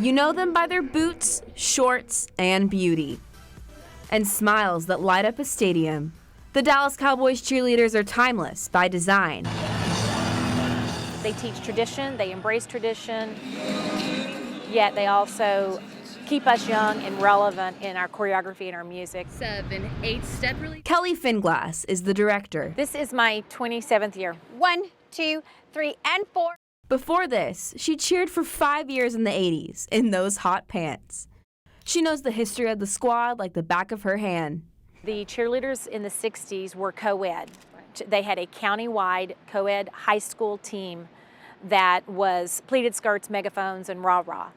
You know them by their boots, shorts, and beauty. And smiles that light up a stadium. The Dallas Cowboys cheerleaders are timeless by design. They teach tradition, they embrace tradition, yet they also keep us young and relevant in our choreography and our music. 7, 8 step release. Kelly Finglass is the director. This is my 27th year. 1, 2, 3, and 4. Before this, she cheered for 5 years in the 80s in those hot pants. She knows the history of the squad like the back of her hand. The cheerleaders in the 60s were co-ed. They had a county-wide co-ed high school team that was pleated skirts, megaphones, and rah-rah.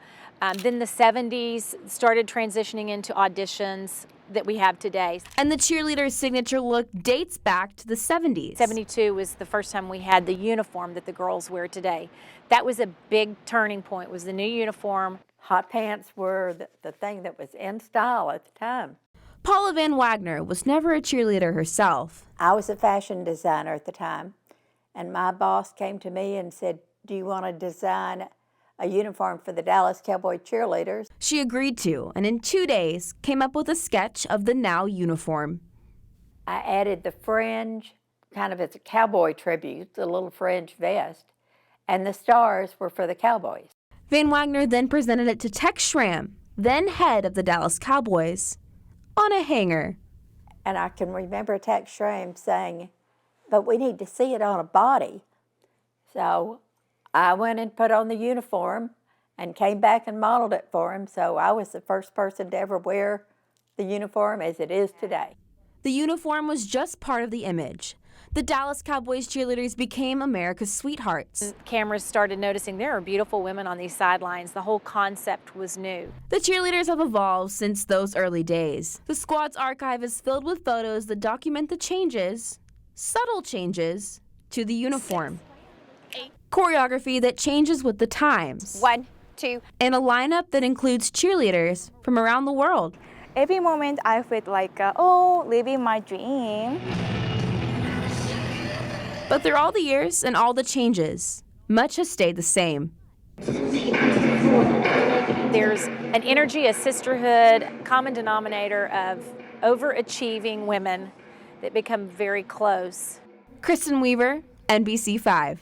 Then the 70s started transitioning into auditions that we have today. And the cheerleaders' signature look dates back to the 70s. 72 was the first time we had the uniform that the girls wear today. That was a big turning point, was the new uniform. Hot pants were the thing that was in style at the time. Paula Van Wagner was never a cheerleader herself. I was a fashion designer at the time, and my boss came to me and said, "Do you want to design a uniform for the Dallas Cowboys Cheerleaders?" She agreed to, and in 2 days came up with a sketch of the now uniform. I added the fringe, kind of as a cowboy tribute, the little fringe vest, and the stars were for the Cowboys. Van Wagner then presented it to Tex Schramm, then head of the Dallas Cowboys, on a hanger. And I can remember Tex Schramm saying, "But we need to see it on a body." So I went and put on the uniform and came back and modeled it for him. So I was the first person to ever wear the uniform as it is today. The uniform was just part of the image. The Dallas Cowboys cheerleaders became America's sweethearts. Cameras started noticing there are beautiful women on these sidelines. The whole concept was new. The cheerleaders have evolved since those early days. The squad's archive is filled with photos that document the changes, subtle changes, to the uniform. 6, 8. Choreography that changes with the times. 1, 2. And a lineup that includes cheerleaders from around the world. Every moment I feel like, living my dream. But through all the years and all the changes, much has stayed the same. There's an energy, a sisterhood, common denominator of overachieving women that become very close. Kristen Weaver, NBC5.